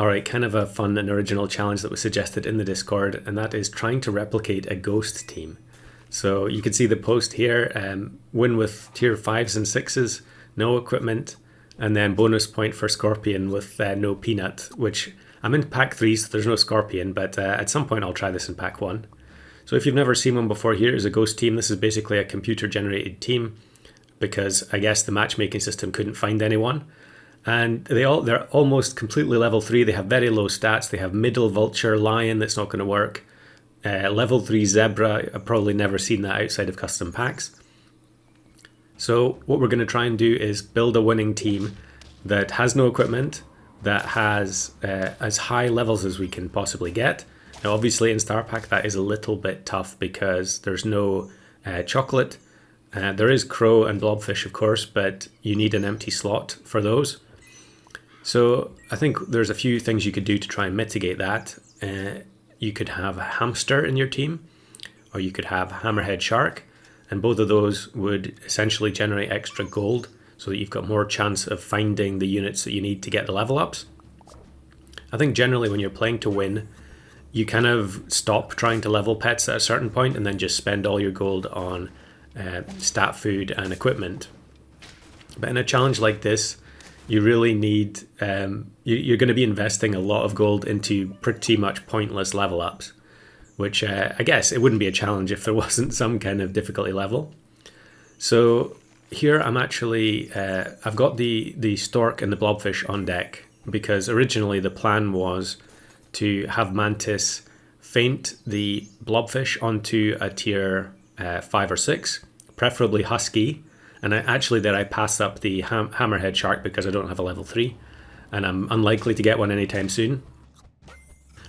All right, kind of a fun and original challenge that was suggested in the Discord, and that is trying to replicate a ghost team. So you can see the post here, win with tier 5s and 6s, no equipment, and then bonus point for Scorpion with no peanut, which I'm in pack 3, so there's no Scorpion, but at some point I'll try this in pack 1. So if you've never seen one before, here is a ghost team. This is basically a computer-generated team because I guess the matchmaking system couldn't find anyone. And they're almost completely level 3. They have very low stats. They have middle vulture, lion, that's not going to work. Level 3 zebra, I've probably never seen that outside of custom packs. So what we're going to try and do is build a winning team that has no equipment, that has as high levels as we can possibly get. Now obviously in Star Pack that is a little bit tough because there's no chocolate. There is crow and blobfish of course, but you need an empty slot for those. So I think there's a few things you could do to try and mitigate that. You could have a hamster in your team, or you could have hammerhead shark, and both of those would essentially generate extra gold so that you've got more chance of finding the units that you need to get the level ups. I think generally when you're playing to win, you kind of stop trying to level pets at a certain point and then just spend all your gold on stat food and equipment. But in a challenge like this, you really need, you're going to be investing a lot of gold into pretty much pointless level ups, which I guess it wouldn't be a challenge if there wasn't some kind of difficulty level. So here I'm actually, I've got the stork and the blobfish on deck because originally the plan was to have Mantis feint the blobfish onto a tier 5 or 6, preferably husky. And I passed up the hammerhead shark because I don't have a level 3 and I'm unlikely to get one anytime soon.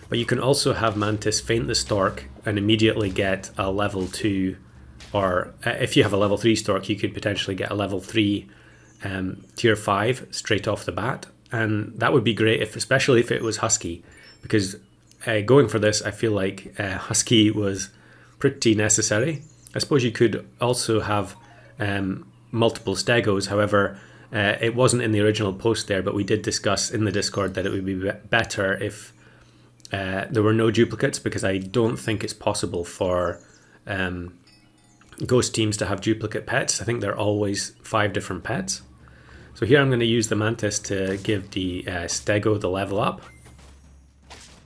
But you can also have Mantis feint the stork and immediately get a level 2, or if you have a level 3 stork you could potentially get a level 3 tier 5 straight off the bat, and that would be great especially if it was husky, because going for this I feel like husky was pretty necessary. I suppose you could also have multiple stegos. However, it wasn't in the original post there, but we did discuss in the Discord that it would be better if there were no duplicates, because I don't think it's possible for ghost teams to have duplicate pets. I think they're always 5 different pets. So here I'm going to use the Mantis to give the stego the level up.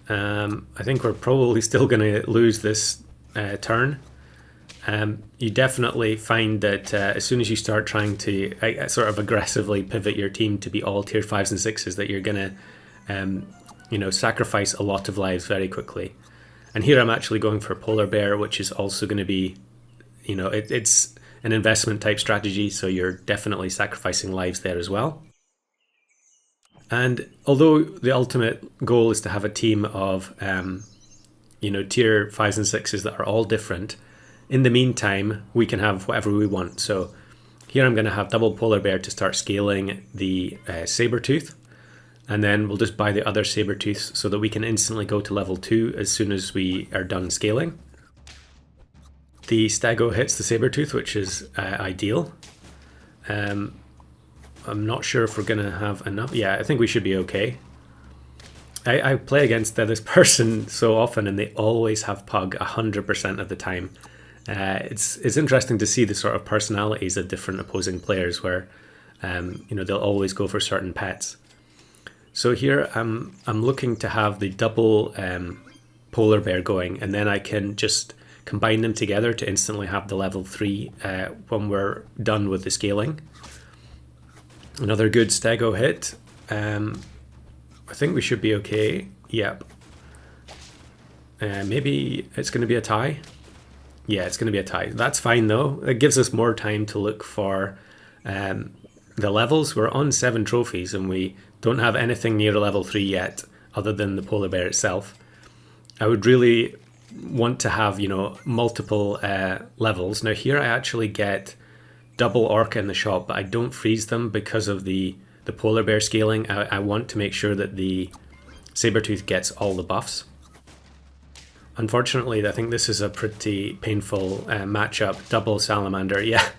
I think we're probably still going to lose this turn. You definitely find that as soon as you start trying to sort of aggressively pivot your team to be all tier 5s and 6s, that you're going to sacrifice a lot of lives very quickly. And here I'm actually going for polar bear, which is also going to be, it's an investment type strategy, so you're definitely sacrificing lives there as well. And although the ultimate goal is to have a team of tier 5s and 6s that are all different, in the meantime, we can have whatever we want. So here I'm going to have double polar bear to start scaling the saber-tooth. And then we'll just buy the other saber-tooths so that we can instantly go to level 2 as soon as we are done scaling. The stego hits the saber-tooth, which is ideal. I'm not sure if we're going to have enough. Yeah, I think we should be okay. I play against this person so often and they always have pug 100% of the time. It's interesting to see the sort of personalities of different opposing players where they'll always go for certain pets. So here I'm looking to have the double polar bear going, and then I can just combine them together to instantly have the level 3 when we're done with the scaling. Another good stego hit. I think we should be okay. Yep. Maybe it's going to be a tie. Yeah, it's going to be a tie. That's fine though. It gives us more time to look for the levels. We're on 7 trophies and we don't have anything near a level 3 yet other than the polar bear itself. I would really want to have, multiple levels. Now here I actually get double orca in the shop, but I don't freeze them because of the polar bear scaling. I want to make sure that the saber-tooth gets all the buffs. Unfortunately, I think this is a pretty painful matchup. Double salamander, yeah.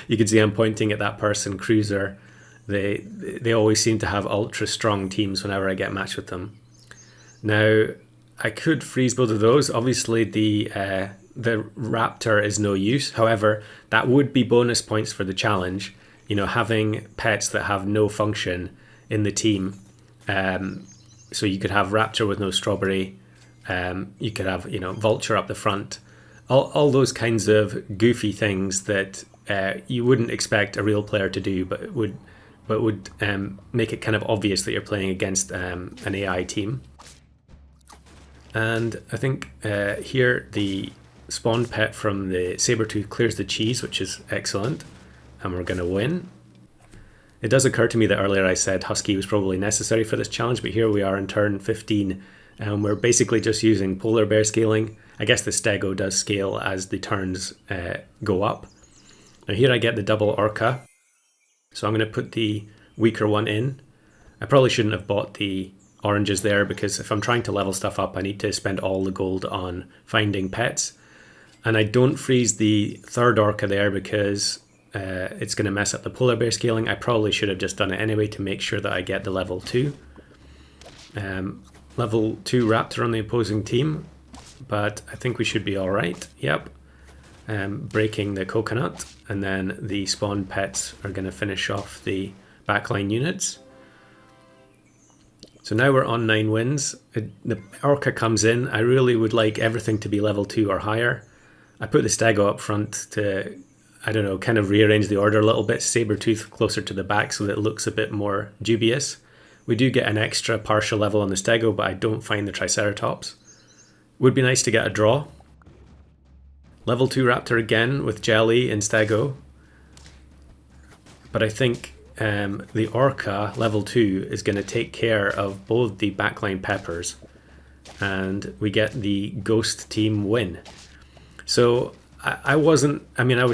You can see I'm pointing at that person, Cruiser. They always seem to have ultra strong teams whenever I get matched with them. Now, I could freeze both of those. Obviously, the raptor is no use. However, that would be bonus points for the challenge. You know, having pets that have no function in the team. So you could have raptor with no strawberry. You could have, you know, vulture up the front. All those kinds of goofy things that you wouldn't expect a real player to do, but would make it kind of obvious that you're playing against an AI team. And I think here the spawned pet from the Sabertooth clears the cheese, which is excellent, and we're going to win. It does occur to me that earlier I said Husky was probably necessary for this challenge, but here we are in turn 15, and we're basically just using polar bear scaling. I guess the stego does scale as the turns go up. Now here I get the double orca, so I'm going to put the weaker one in. I probably shouldn't have bought the oranges there, because if I'm trying to level stuff up, I need to spend all the gold on finding pets. And I don't freeze the third orca there because it's going to mess up the polar bear scaling. I probably should have just done it anyway to make sure that I get the level 2. Level 2 raptor on the opposing team, but I think we should be alright. Yep. Breaking the coconut, and then the spawned pets are going to finish off the backline units. So now we're on 9 wins. The orca comes in. I really would like everything to be level 2 or higher. I put the stego up front to, I don't know, kind of rearrange the order a little bit. Sabertooth closer to the back so that it looks a bit more dubious. We do get an extra partial level on the stego, but I don't find the triceratops. Would be nice to get a draw. Level 2 raptor again with jelly and stego. But I think the orca level 2 is going to take care of both the backline peppers, and we get the ghost team win. So I was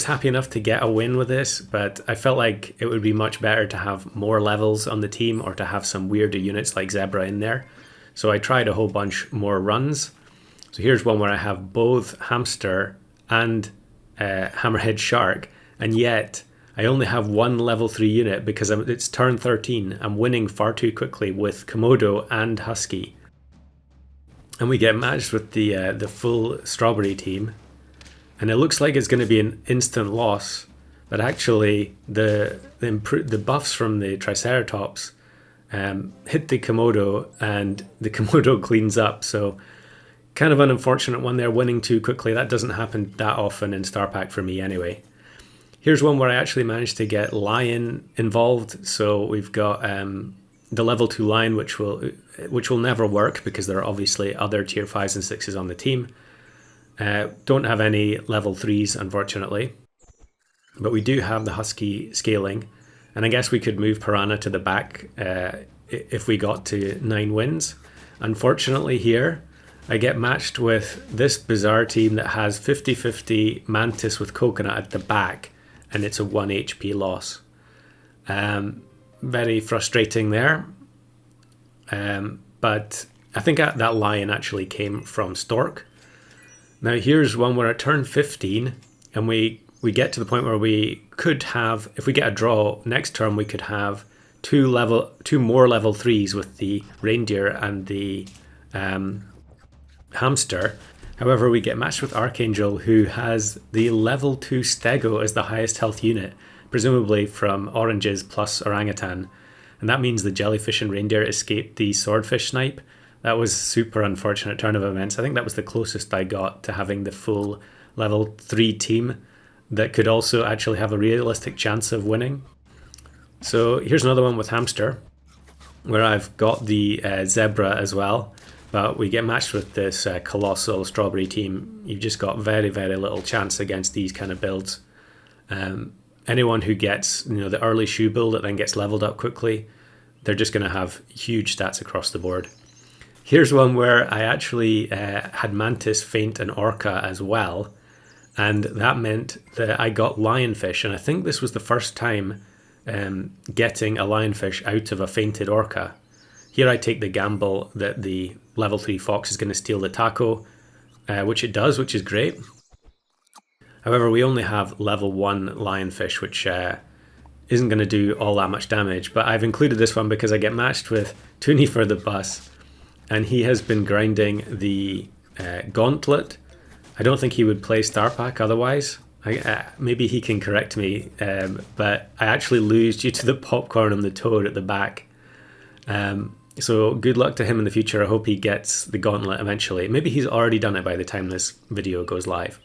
happy enough to get a win with this, but I felt like it would be much better to have more levels on the team, or to have some weirder units like zebra in there. So I tried a whole bunch more runs. So here's one where I have both hamster and hammerhead shark, and yet I only have one level 3 unit because it's turn 13. I'm winning far too quickly with Komodo and Husky. And we get matched with the full strawberry team. And it looks like it's going to be an instant loss. But actually, the buffs from the Triceratops hit the Komodo, and the Komodo cleans up. So kind of an unfortunate one there, winning too quickly. That doesn't happen that often in Star Pack for me anyway. Here's one where I actually managed to get Lion involved. So we've got the level 2 Lion, which will never work because there are obviously other tier 5s and 6s on the team. Don't have any level 3s, unfortunately. But we do have the Husky scaling. And I guess we could move Piranha to the back if we got to 9 wins. Unfortunately here, I get matched with this bizarre team that has 50-50 Mantis with Coconut at the back, and it's a 1 HP loss. Very frustrating there. But I think that Lion actually came from Stork. Now here's one where I turn 15, and we get to the point where we could have, if we get a draw next turn, we could have two more level 3s with the reindeer and the hamster. However, we get matched with Archangel, who has the level 2 stego as the highest health unit, presumably from oranges plus orangutan. And that means the jellyfish and reindeer escaped the swordfish snipe. That was super unfortunate turn of events. I think that was the closest I got to having the full level 3 team that could also actually have a realistic chance of winning. So here's another one with hamster, where I've got the zebra as well. But we get matched with this colossal strawberry team. You've just got very, very little chance against these kind of builds. Anyone who gets, the early shoe build that then gets leveled up quickly, they're just going to have huge stats across the board. Here's one where I actually had Mantis, Faint, and Orca as well. And that meant that I got Lionfish. And I think this was the first time getting a Lionfish out of a Fainted Orca. Here I take the gamble that the level 3 Fox is going to steal the taco, which it does, which is great. However, we only have level 1 Lionfish, which isn't going to do all that much damage. But I've included this one because I get matched with Toonieforthebus, and he has been grinding the Gauntlet. I don't think he would play Star Pack otherwise. Maybe he can correct me, but I actually lose due to the popcorn on the toad at the back. So good luck to him in the future. I hope he gets the Gauntlet eventually. Maybe he's already done it by the time this video goes live.